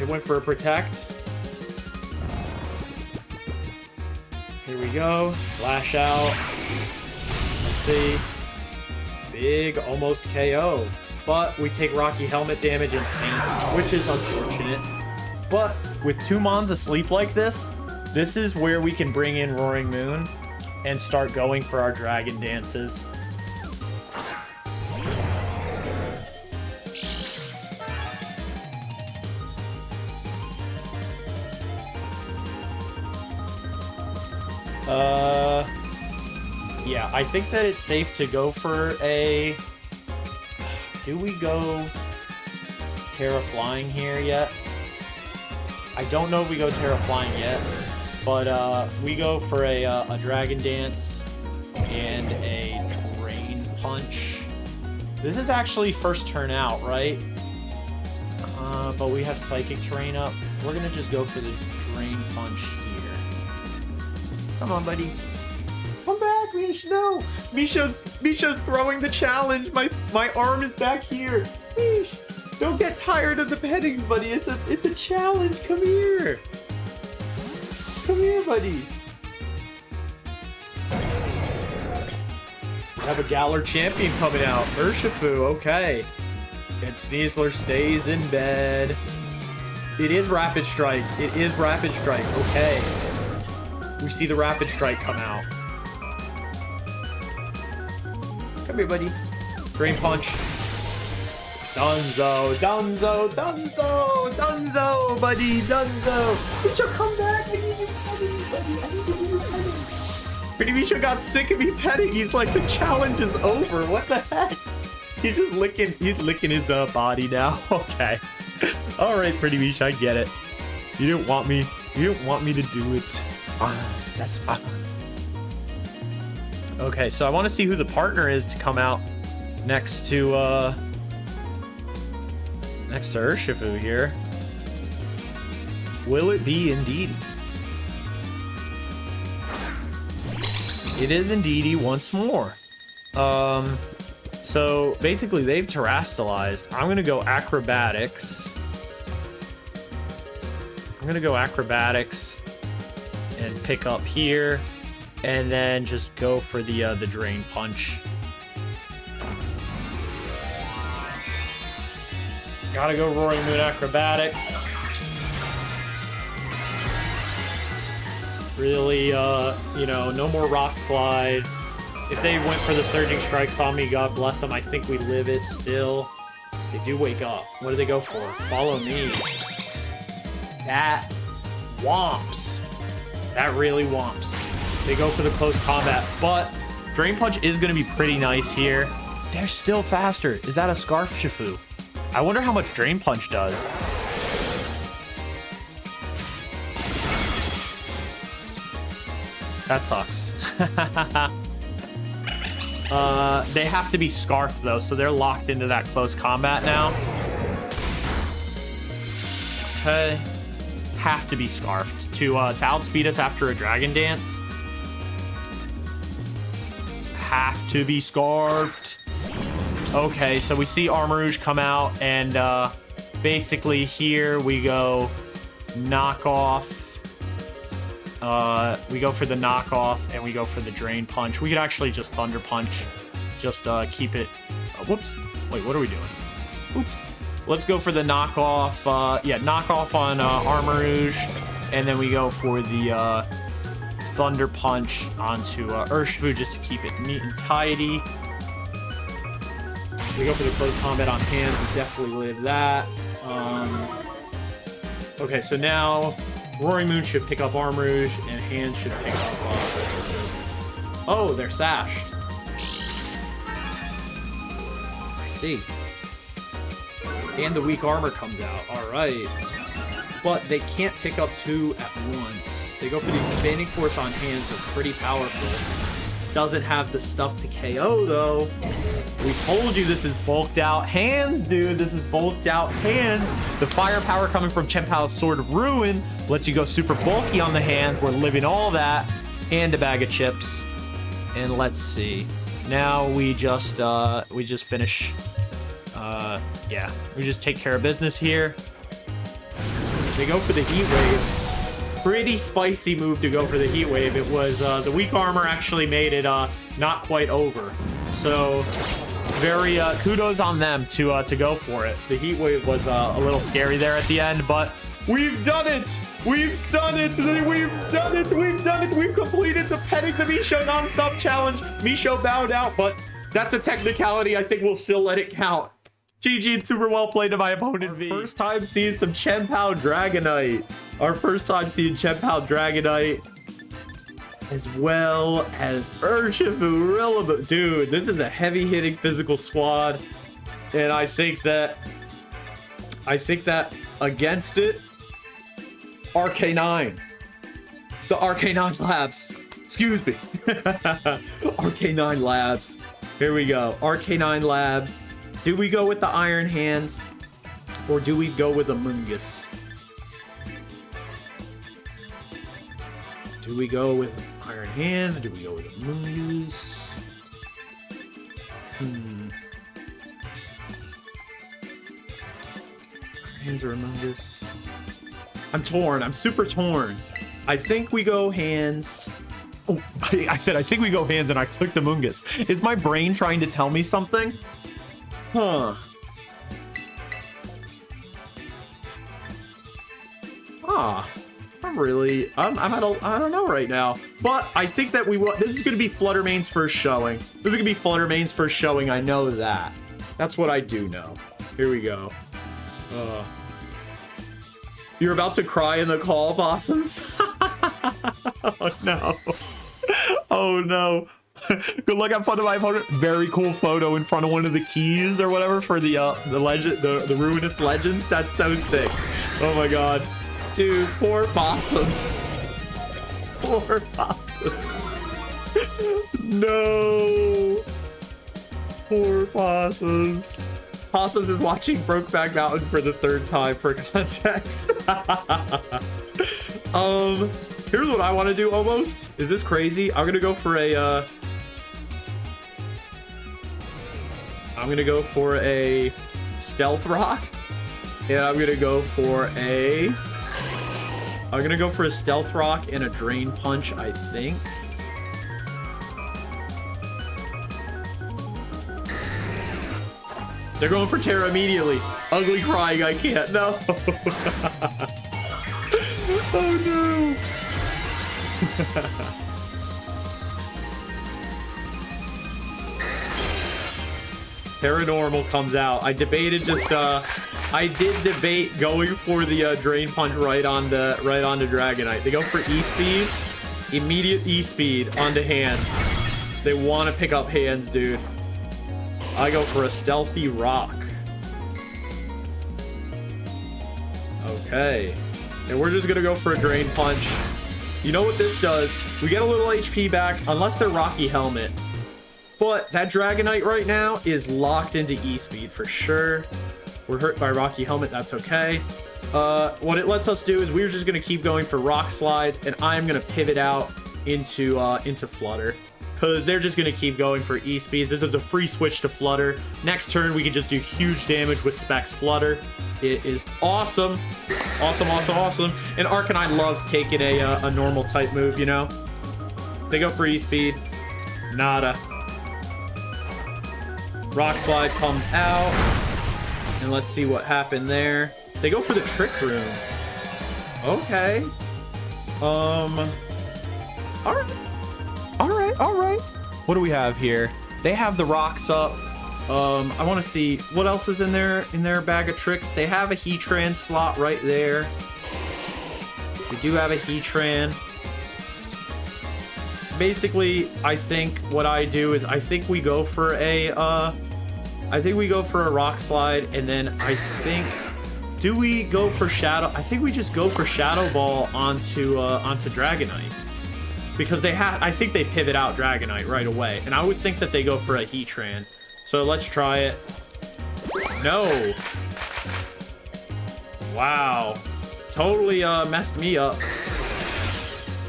It went for a Protect. Here we go. Lash Out. Let's see. Big almost KO. But we take Rocky Helmet damage and paint, which is unfortunate. But with 2 Mons asleep like this, this is where we can bring in Roaring Moon and start going for our Dragon Dances. Yeah, I think that it's safe to go for a... Do we go Terra Flying here yet? I don't know if we go Terra Flying yet, but we go for a Dragon Dance and a Drain Punch. This is actually first turn out, right? But we have Psychic Terrain up. We're gonna just go for the Drain Punch here. Come on, buddy. Come back, Mish. No. Misho's throwing the challenge. My arm is back here. Mish, don't get tired of the petting, buddy. It's a challenge. Come here. Come here, buddy. We have a Galar champion coming out. Urshifu, okay. And Sneasler stays in bed. It is Rapid Strike. It is Rapid Strike. Okay. We see the Rapid Strike come out. Come here, buddy. Drain Punch. Dunzo, Dunzo, Dunzo, Dunzo, buddy, Dunzo. MISHO, come back. I need you petting, buddy. I need you petting. Pretty MISHO got sick of me petting. He's like, the challenge is over. What the heck? He's just licking his body now. Okay. All right, Pretty MISHO, I get it. You didn't want me to do it. Fine. That's fine. Okay, so I want to see who the partner is to come out next to Next to Urshifu here. Will it be Indeedee? It is Indeedee once more. So basically they've terastallized. I'm gonna go acrobatics. I'm gonna go acrobatics and pick up here, and then just go for the drain punch. Gotta go Roaring Moon acrobatics. Really, you know, no more rock slide. If they went for the surging strikes on me, God bless them. I think we live it still. They do wake up. What do they go for? Follow me. That womps. That really womps. They go for the close combat, but Drain Punch is going to be pretty nice here. They're still faster. Is that a Scarf Shifu? I wonder how much Drain Punch does. That sucks. They have to be Scarfed though, so they're locked into that close combat now. Okay. Have to be Scarfed to outspeed us after a Dragon Dance. Have to be Scarfed. Okay, so we see Armarouge come out, and basically here we go knockoff. We go for the knockoff, and we go for the Drain Punch. We could actually just Thunder Punch. Just keep it... whoops. Wait, what are we doing? Oops. Let's go for the knockoff. Yeah, knockoff on Armarouge. And then we go for the Thunder Punch onto Urshifu just to keep it neat and tidy. We go for the close combat on hands. We definitely live that. Okay, so now Roaring Moon should pick up Armarouge, and hands should pick up oh, they're sashed. I see. And the weak armor comes out. All right. But they can't pick up two at once. They go for the expanding force on hands. They're pretty powerful. Doesn't have the stuff to KO though. We told you this is bulked out hands, dude. This is bulked out hands. The firepower coming from Chien-Pao's Sword of Ruin lets you go super bulky on the hands. We're living all that and a bag of chips. And let's see. Now we just finish. Yeah, we just take care of business here. They go for the Heat Wave. Pretty spicy move to go for the Heat Wave. It was the weak armor actually made it not quite over. So very kudos on them to go for it. The Heat Wave was a little scary there at the end, but we've done it. We've done it. We've done it. We've done it. We've completed the Petting the MISHO non-stop challenge. MISHO bowed out, but that's a technicality. I think we'll still let it count. GG and super well played to my opponent V. First time seeing some Chien-Pao Dragonite. Our first time seeing Chien-Pao Dragonite. As well as Urshifu. Dude, this is a heavy hitting physical squad. And I think that against it, RK9. The RK9 Labs. Excuse me. RK9 Labs. Here we go. RK9 Labs. Do we go with the Iron Hands, or do we go with Amoonguss? Do we go with Iron Hands? Do we go with Amoonguss? Hands or Amoonguss? I'm torn. I'm super torn. I think we go hands. Oh, I said I think we go hands, and I clicked Amoonguss. Is my brain trying to tell me something? Huh. I don't know right now, but I think that this is going to be Flutter Main's first showing. This is going to be Flutter Main's first showing. I know that. That's what I do know. Here we go. You're about to cry in the call, Possums? Oh no. Oh no. Good luck, have fun to my opponent. Very cool photo in front of one of the keys or whatever for the legend, the ruinous legends. That's so sick. Oh my god, dude, poor Possums. Poor Possums. No, poor Possums. Possums is watching Brokeback Mountain for the 3rd time for context. Here's what I want to do almost. Is this crazy? I'm gonna go for a Stealth Rock. And I'm gonna go for a Stealth Rock and a Drain Punch, I think. They're going for Terra immediately. Ugly crying, I can't. No. Oh no. Paranormal comes out. I did debate going for the Drain Punch right onto Dragonite. They go for E-Speed. Immediate E-Speed onto hands. They want to pick up hands, dude. I go for a Stealthy Rock. Okay. And we're just gonna go for a Drain Punch. You know what this does? We get a little HP back, unless they're Rocky Helmet. But that Dragonite right now is locked into E-Speed for sure. We're hurt by Rocky Helmet, that's okay. What it lets us do is we're just gonna keep going for Rock Slides, and I'm gonna pivot out into Flutter. Because they're just going to keep going for E-Speeds. This is a free switch to Flutter. Next turn, we can just do huge damage with Specs Flutter. It is awesome. Awesome, awesome, awesome. And Arcanine loves taking a normal type move, you know? They go for E-Speed. Nada. Rock Slide comes out. And let's see what happened there. They go for the Trick Room. Okay. All right. What do we have here? They have the rocks up. I want to see what else is in their bag of tricks. They have a Heatran slot right there. We do have a Heatran. Basically, I think what I do is I think we go for a Rock Slide, and then I think do we go for Shadow? I think we just go for Shadow Ball onto Dragonite. Because I think they pivot out Dragonite right away. And I would think that they go for a Heatran. So let's try it. No. Wow. Totally messed me up.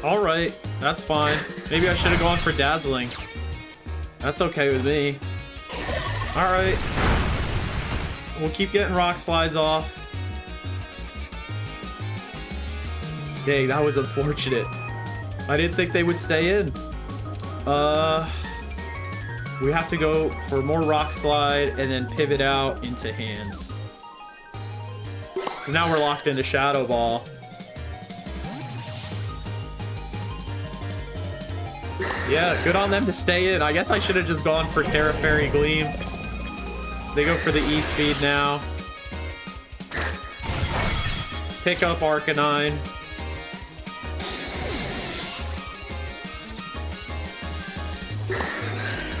All right, that's fine. Maybe I should have gone for Dazzling. That's okay with me. All right. We'll keep getting Rock Slides off. Dang, that was unfortunate. I didn't think they would stay in. We have to go for more Rock Slide and then pivot out into hands. So now we're locked into Shadow Ball. Yeah, good on them to stay in. I guess I should have just gone for Terra Fairy Gleam. They go for the E-Speed now. Pick up Arcanine.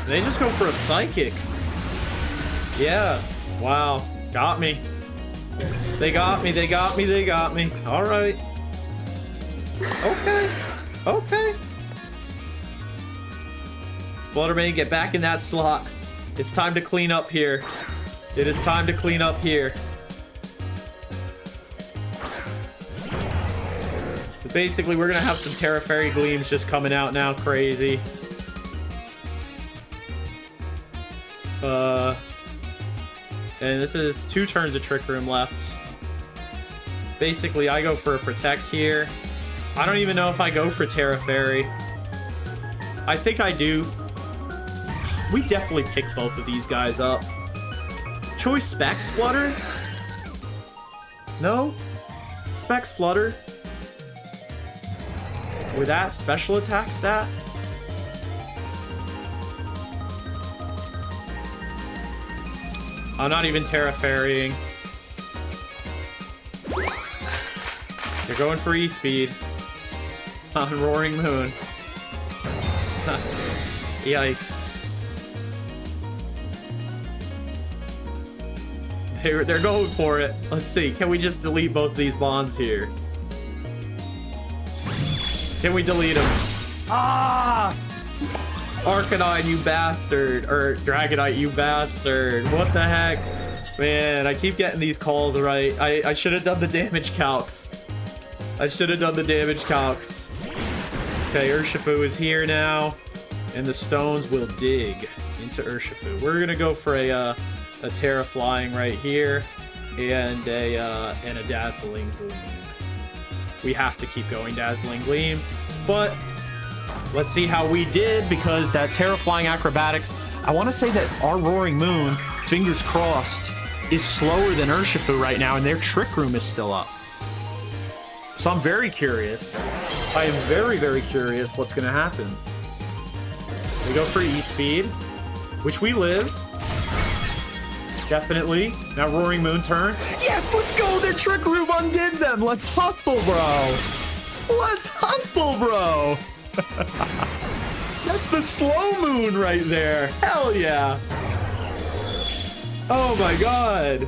They just go for a Psychic. Yeah. Wow. Got me. They got me. They got me. They got me. All right. Okay. Okay. Fluttermane, get back in that slot. It's time to clean up here. It is time to clean up here. So basically, we're going to have some Terra Fairy Gleams just coming out now. Crazy. And this is 2 turns of Trick Room left. Basically, I go for a Protect here. I don't even know if I go for Terra Fairy. I think I do. We definitely picked both of these guys up. Choice Specs Flutter? No? Specs Flutter? With that special attack stat? I'm not even Terra Fairying. They're going for E-Speed on Roaring Moon. Yikes. They're going for it. Let's see. Can we just delete both of these bonds here? Can we delete them? Ah! Arcanine, you bastard. Or Dragonite, you bastard. What the heck? Man, I keep getting these calls right. I should have done the damage calcs. I should have done the damage calcs. Okay, Urshifu is here now. And the stones will dig into Urshifu. We're going to go for a Terra Flying right here. And a Dazzling Gleam. We have to keep going Dazzling Gleam. But let's see how we did, because that Terra Flying Acrobatics, I want to say that our Roaring Moon, fingers crossed, is slower than Urshifu right now, and their Trick Room is still up. So I'm very curious. I am very, very curious what's going to happen. We go for E-Speed, which we live. Definitely. Now Roaring Moon turn. Yes, let's go! Their Trick Room undid them! Let's hustle, bro! Let's hustle, bro! That's the slow moon right there. Hell yeah. Oh my god.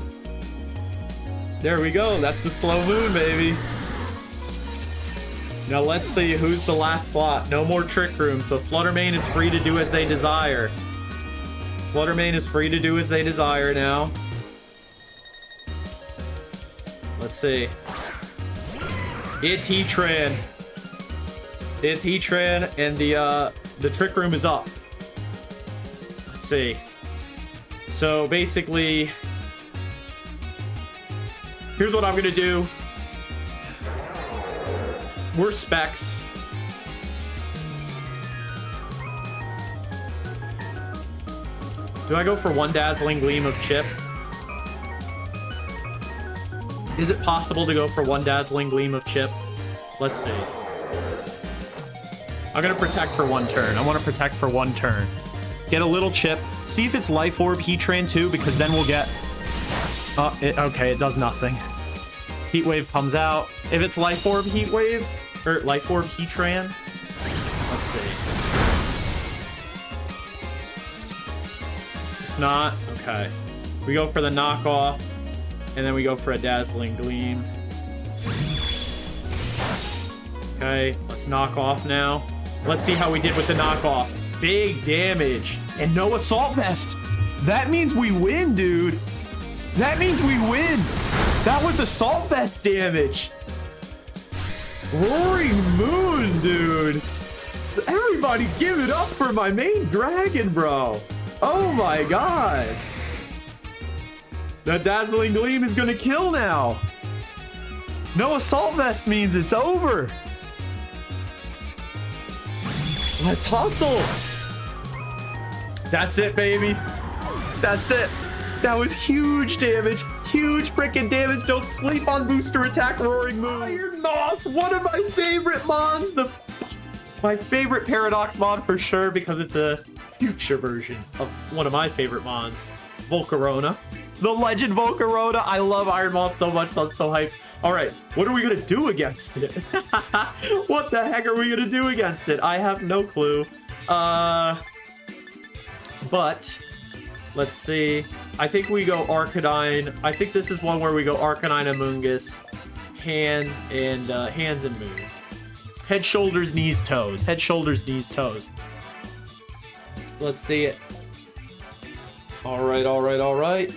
There we go. That's the slow moon, baby. Now let's see who's the last slot. No more Trick Room, so Fluttermane is free to do as they desire. Fluttermane is free to do as they desire now. Let's see. It's Heatran. It's Heatran, and the Trick Room is up. Let's see. So basically, here's what I'm gonna do. We're Specs. Do I go for one Dazzling Gleam of Chip? Is it possible to go for one Dazzling Gleam of Chip? Let's see. I'm gonna protect for one turn. I want to protect for one turn. Get a little chip. See if it's Life Orb Heatran too, because then we'll get... okay, it does nothing. Heat Wave comes out. If it's Life Orb Heat Wave, or Life Orb Heatran, let's see. It's not. Okay. We go for the knockoff, and then we go for a Dazzling Gleam. Okay, let's knock off now. Let's see how we did with the knockoff. Big damage and no Assault Vest. That means we win, dude. That means we win. That was Assault Vest damage. Roaring Moon, dude. Everybody give it up for my main dragon, bro. Oh my god. That Dazzling Gleam is gonna kill now. No Assault Vest means it's over. Let's hustle. That's it, baby. That's it. That was huge damage. Huge freaking damage. Don't sleep on Booster Attack Roaring Moon. Iron Moth, one of my favorite mons. My favorite Paradox mod for sure, because it's a future version of one of my favorite mons, Volcarona. The Legend Volcarona. I love Iron Moth so much, so I'm so hyped. All right, what are we gonna do against it? What the heck are we gonna do against it? I have no clue. But let's see. I think we go Arcanine. I think this is one where we go Arcanine, Amoonguss, hands and Moon. Head, shoulders, knees, toes. Head, shoulders, knees, toes. Let's see it. All right, all right, all right.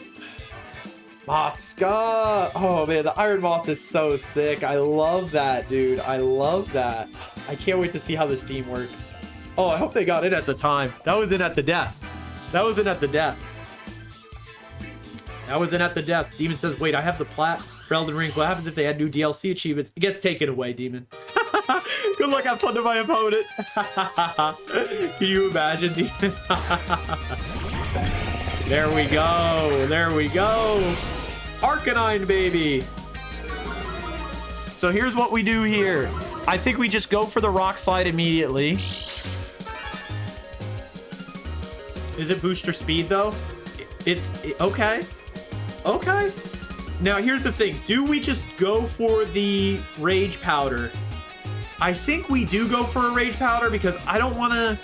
Motska! Oh man, the Iron Moth is so sick. I love that, dude. I love that. I can't wait to see how this team works. Oh, I hope they got in at the time. That was in at the death. That was in at the death. That was in at the death. Demon says, wait, I have the plat for Elden Rings. What happens if they add new DLC achievements? It gets taken away, Demon. Good luck, have fun to my opponent. Can you imagine, Demon? There we go. There we go. Arcanine, baby. So here's what we do here. I think we just go for the Rock Slide immediately. Is it booster speed, though? Okay. Okay. Now, here's the thing. Do we just go for the Rage Powder? I think we do go for a Rage Powder because I don't want to...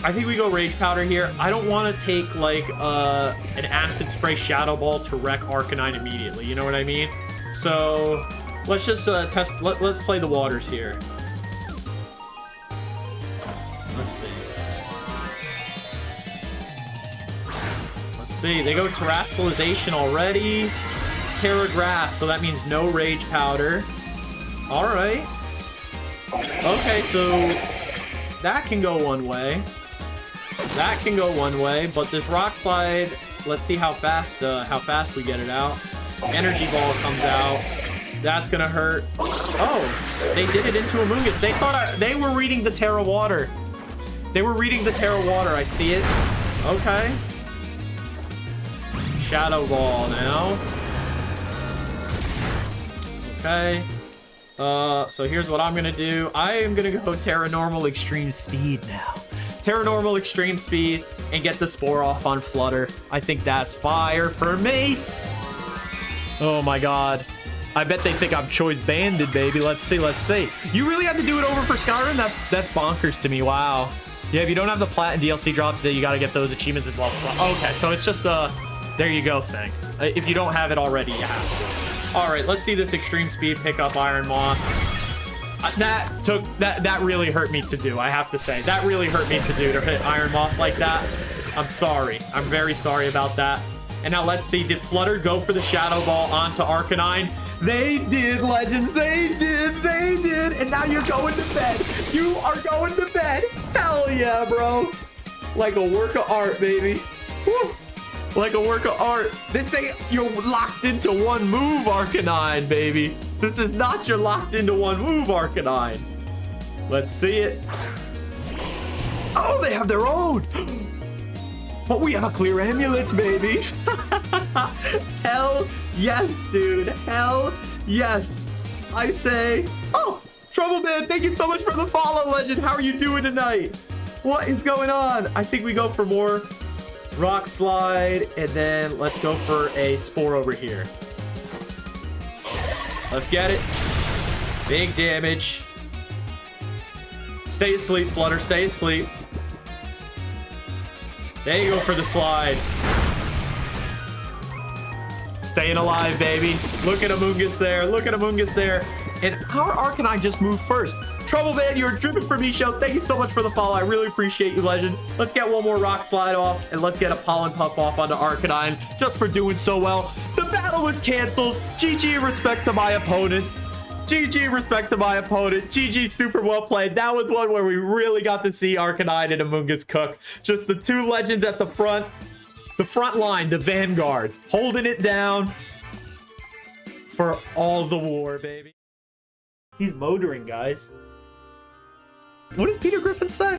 I think we go Rage Powder here. I don't want to take, like, an Acid Spray Shadow Ball to wreck Arcanine immediately. You know what I mean? So, let's just test... Let's play the waters here. Let's see. Let's see. They go Terrestrialization already. Terra Grass, so that means no Rage Powder. All right. Okay, so that can go one way. That can go one way, but this Rock Slide, let's see how fast we get it out. Energy Ball comes out. That's gonna hurt. Oh, they did it into Amoonguss. They thought they were reading the Terra Water. They were reading the Terra Water. I see it. Okay. Shadow Ball now. Okay. So here's what I'm gonna do. I am gonna go Terra Normal Extreme Speed now. Terra Normal Extreme Speed and get the Spore off on Flutter. I think that's fire for me. Oh my god. I bet they think I'm choice banded, baby. Let's see, let's see. You really had to do it over for Skyrim? That's bonkers to me. Wow. Yeah, if you don't have the Platinum DLC drop today, you got to get those achievements as well. Okay, so it's just a there you go thing. If you don't have it already, you have to. All right, let's see this Extreme Speed pick up Iron Moth. That really hurt me to do, I have to say. That really hurt me to do, to hit Iron Moth like that. I'm sorry. I'm very sorry about that. And now let's see, did Flutter go for the Shadow Ball onto Arcanine? They did, Legends. They did. And now you're going to bed. You are going to bed. Hell yeah, bro. Like a work of art, baby. Woo. Like a work of art. This thing, you're locked into one move, Arcanine, baby. This is not your locked into one move, Arcanine. Let's see it. Oh, they have their own. But we have a clear amulet, baby. Hell yes, dude. Hell yes. I say, oh, Trouble Man, thank you so much for the follow, Legend. How are you doing tonight? What is going on? I think we go for more Rock Slide, and then let's go for a Spore over here. Let's get it. Big damage. Stay asleep, Flutter. Stay asleep. There you go for the slide. Staying alive, baby. Look at Amoonguss there. Look at Amoonguss there. And our Arcanine just moved first. Trouble Man, you're dripping for MISHO. Thank you so much for the follow. I really appreciate you, Legend. Let's get one more Rock Slide off, and let's get a Pollen Puff off onto Arcanine just for doing so well. The battle was canceled. GG respect to my opponent. GG respect to my opponent. GG super well played. That was one where we really got to see Arcanine and Amoonguss cook. Just the two legends at the front. The front line, the vanguard. Holding it down for all the war, baby. He's motoring, guys. What does Peter Griffin say?